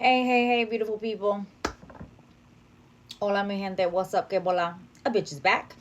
Hey, beautiful people. Hola, mi gente. What's up, que bola? A bitch is back.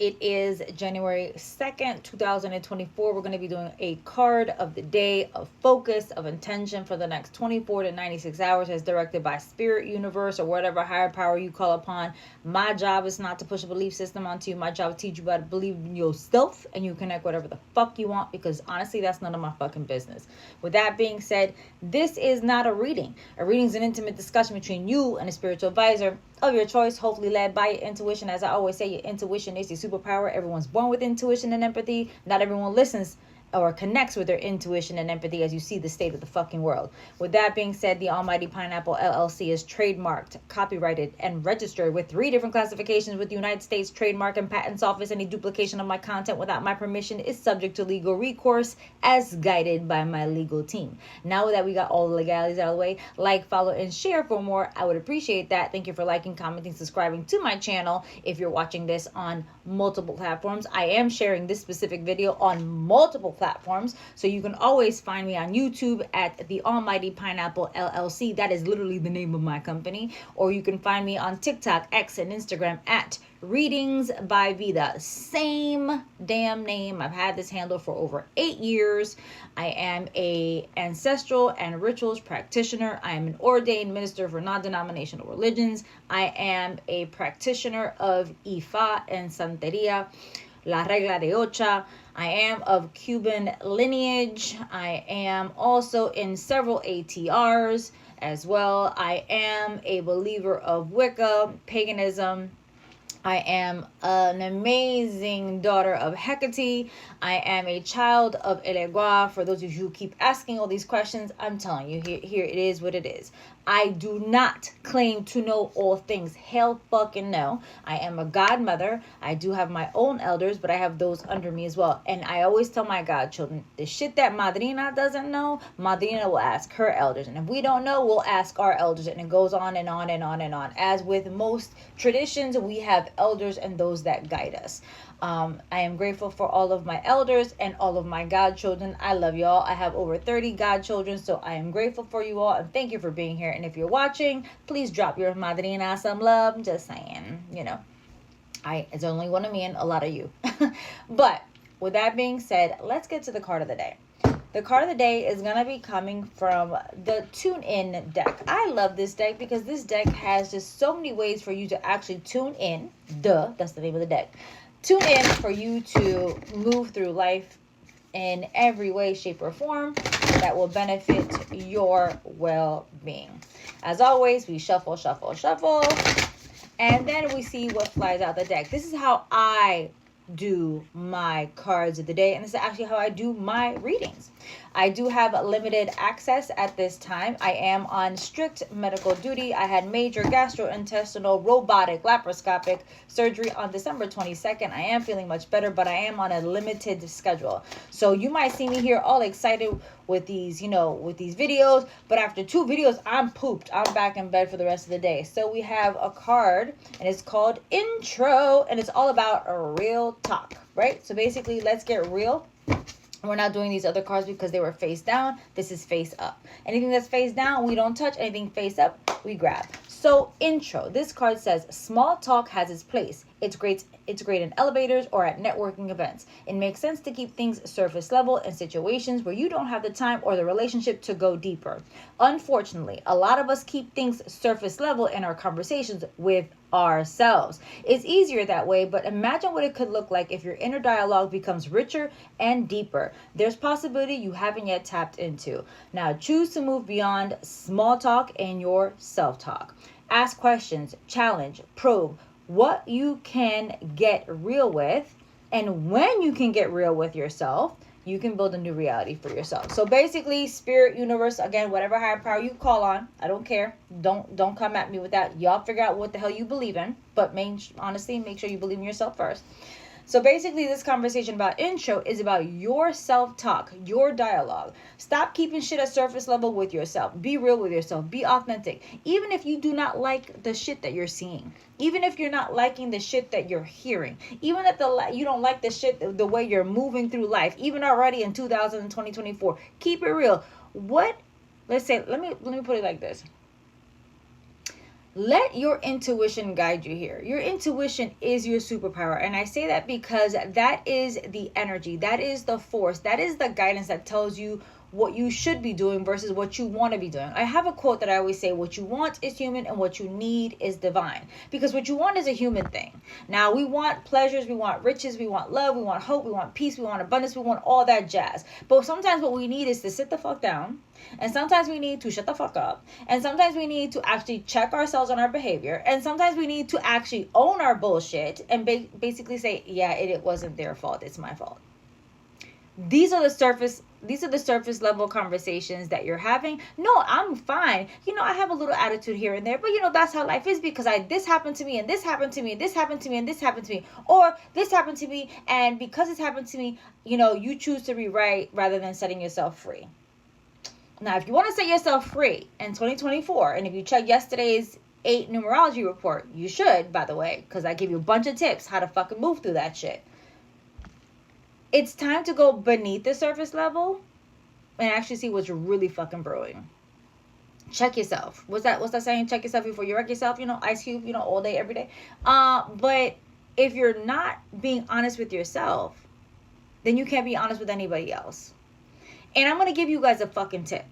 It is January 2nd, 2024. We're going to be doing a card of the day of focus, of intention for the next 24 to 96 hours as directed by spirit, universe, or whatever higher power you call upon. My job is not to push a belief system onto you. My job is to teach you how to believe in yourself and you connect whatever the fuck you want, because honestly, that's none of my fucking business. With that being said, this is not a reading. A reading is an intimate discussion between you and a spiritual advisor of your choice, hopefully led by your intuition. As I always say, your intuition is your superpower. Everyone's born with intuition and empathy. Not everyone listens or connects with their intuition and empathy as you see the state of the fucking world. With that being said, the Almighty Pineapple LLC is trademarked, copyrighted, and registered with 3 different classifications with the United States Trademark and Patents Office. Any duplication of my content without my permission is subject to legal recourse as guided by my legal team. Now that we got all the legalities out of the way, like, follow, and share for more. I would appreciate that. Thank you for liking, commenting, subscribing to my channel. If you're watching this on multiple platforms, I am sharing this specific video on multiple platforms, so you can always find me on YouTube at the Almighty Pineapple LLC. That is literally the name of my company. Or you can find me on TikTok, X, and Instagram at Readings by Vida. Same damn name. I've had this handle for over 8 years. I am a ancestral and rituals practitioner. I am an ordained minister for non-denominational religions. I am a practitioner of Ifa and Santeria, La Regla de Ocha. I am of Cuban lineage. I am also in several ATRs as well. I am a believer of Wicca, paganism. I am an amazing daughter of Hecate. I am a child of Elegua. For those of you who keep asking all these questions, I'm telling you, here it is what it is. I do not claim to know all things. Hell fucking no. I am a godmother. I do have my own elders, but I have those under me as well. And I always tell my godchildren, the shit that madrina doesn't know, madrina will ask her elders. And if we don't know, we'll ask our elders. And it goes on and on and on and on. As with most traditions, we have elders and those that guide us. I am grateful for all of my elders and all of my godchildren. I love y'all. I have over 30 godchildren, so I am grateful for you all and thank you for being here. And if you're watching, please drop your madrina some love. Just saying, it's only one of me and a lot of you. But with that being said, let's get to the card of the day. The card of the day is going to be coming from the Tune In deck. I love this deck because this deck has just so many ways for you to actually tune in. That's the name of the deck. Tune in for you to move through life in every way, shape, or form that will benefit your well-being. As always, we shuffle, and then we see what flies out the deck. This is how I do my cards of the day, and this is actually how I do my readings. I do have limited access at this time. I am on strict medical duty. I had major gastrointestinal robotic laparoscopic surgery on December 22nd. I am feeling much better, but I am on a limited schedule. So you might see me here all excited with these, with these videos, but after 2 videos, I'm pooped. I'm back in bed for the rest of the day. So we have a card, and it's called Intro, and it's all about a real talk, right? So basically, let's get real. We're not doing these other cards because they were face down. This is face up. Anything that's face down, we don't touch. Anything face up, we grab. So intro. This card says, small talk has its place. It's great in elevators or at networking events. It makes sense to keep things surface level in situations where you don't have the time or the relationship to go deeper. Unfortunately, a lot of us keep things surface level in our conversations with ourselves. It's easier that way, but imagine what it could look like if your inner dialogue becomes richer and deeper. There's possibility you haven't yet tapped into. Now choose to move beyond small talk and your self-talk. Ask questions, challenge, probe what you can get real with, and when you can get real with yourself, you can build a new reality for yourself. So basically, spirit, universe, again, whatever higher power you call on, I don't care. Don't come at me with that. Y'all figure out what the hell you believe in, but honestly, make sure you believe in yourself first. So basically, this conversation about intro is about your self-talk, your dialogue. Stop keeping shit at surface level with yourself. Be real with yourself. Be authentic. Even if you do not like the shit that you're seeing. Even if you're not liking the shit that you're hearing. Even if you don't like the shit, the way you're moving through life. Even already in 2024. Keep it real. What let's say, let me put it like this. Let your intuition guide you here. Your intuition is your superpower. And I say that because that is the energy, that is the force, that is the guidance that tells you what you should be doing versus what you want to be doing. I have a quote that I always say, what you want is human and what you need is divine. Because what you want is a human thing. Now, we want pleasures, we want riches, we want love, we want hope, we want peace, we want abundance, we want all that jazz. But sometimes what we need is to sit the fuck down. And sometimes we need to shut the fuck up. And sometimes we need to actually check ourselves on our behavior. And sometimes we need to actually own our bullshit and basically say, yeah, it wasn't their fault, it's my fault. These are the surface level conversations that you're having. No, I'm fine. I have a little attitude here and there, but that's how life is because this happened to me and this happened to me and this happened to me and this happened to me, or this happened to me, and because it's happened to me, you choose to rewrite rather than setting yourself free. Now, if you want to set yourself free in 2024, and if you check yesterday's 8 numerology report, you should, by the way, because I give you a bunch of tips how to fucking move through that shit. It's time to go beneath the surface level and actually see what's really fucking brewing. Check yourself. What's that saying? Check yourself before you wreck yourself. Ice Cube, all day, every day. But if you're not being honest with yourself, then you can't be honest with anybody else. And I'm going to give you guys a fucking tip.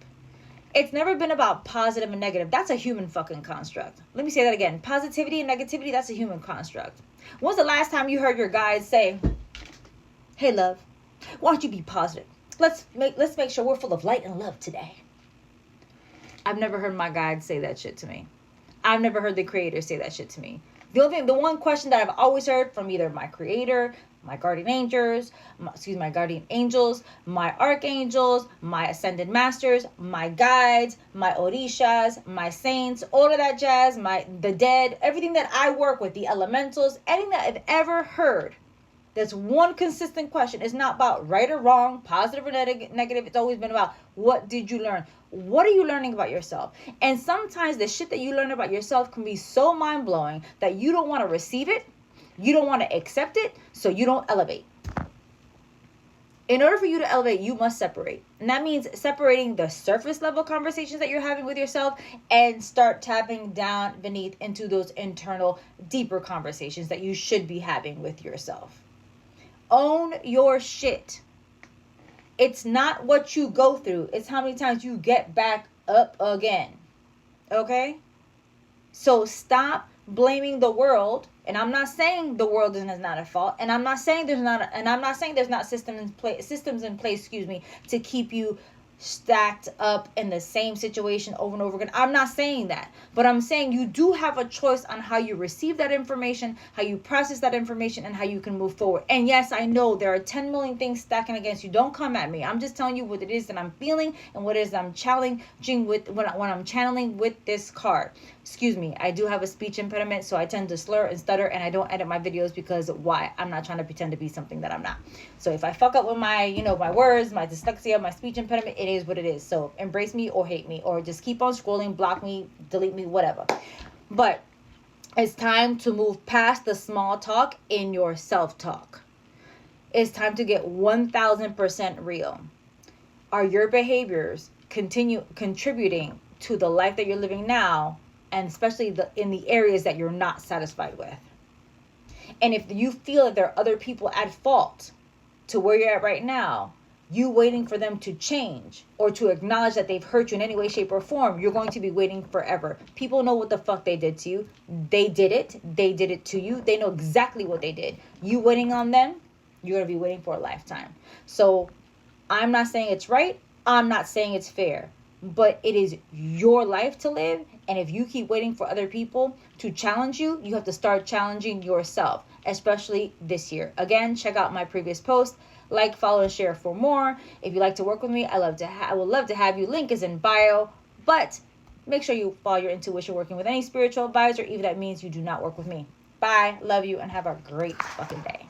It's never been about positive and negative. That's a human fucking construct. Let me say that again. Positivity and negativity, that's a human construct. When's the last time you heard your guides say, hey, love, why don't you be positive? Let's make sure we're full of light and love today. I've never heard my guides say that shit to me. I've never heard the creator say that shit to me. The one question that I've always heard from either my creator, my guardian angels, my archangels, my ascended masters, my guides, my orishas, my saints, all of that jazz, the dead, everything that I work with, the elementals, anything that I've ever heard. That's one consistent question. It's not about right or wrong, positive or negative. It's always been about, what did you learn? What are you learning about yourself? And sometimes the shit that you learn about yourself can be so mind-blowing that you don't want to receive it. You don't want to accept it, so you don't elevate. In order for you to elevate, you must separate. And that means separating the surface level conversations that you're having with yourself and start tapping down beneath into those internal, deeper conversations that you should be having with yourself. Own your shit. It's not what you go through. It's how many times you get back up again. Okay? So stop blaming the world. And I'm not saying the world is not at fault. And I'm not saying there's not systems in place, to keep you stacked up in the same situation over and over again. I'm not saying that, but I'm saying you do have a choice on how you receive that information, how you process that information, and how you can move forward. And yes, I know there are 10 million things stacking against you. Don't come at me. I'm just telling you what it is that I'm feeling and what it is that I'm challenging with when I'm channeling with this card. Excuse me, I do have a speech impediment, so I tend to slur and stutter, and I don't edit my videos because why? I'm not trying to pretend to be something that I'm not. So if I fuck up with my, my words, my dyslexia, my speech impediment, it is what it is. So embrace me or hate me, or just keep on scrolling, block me, delete me, whatever. But it's time to move past the small talk in your self-talk. It's time to get 1000% real. Are your behaviors contributing to the life that you're living now? And especially in the areas that you're not satisfied with. And if you feel that there are other people at fault to where you're at right now, you waiting for them to change or to acknowledge that they've hurt you in any way, shape, or form, you're going to be waiting forever. People know what the fuck they did to you. They did it. They did it to you. They know exactly what they did. You waiting on them, you're going to be waiting for a lifetime. So I'm not saying it's right. I'm not saying it's fair. But it is your life to live. And if you keep waiting for other people to challenge you, you have to start challenging yourself, especially this year. Again, check out my previous post. Like, follow, and share for more. If you'd like to work with me, I would love to have you. Link is in bio. But make sure you follow your intuition working with any spiritual advisor, even if that means you do not work with me. Bye. Love you and have a great fucking day.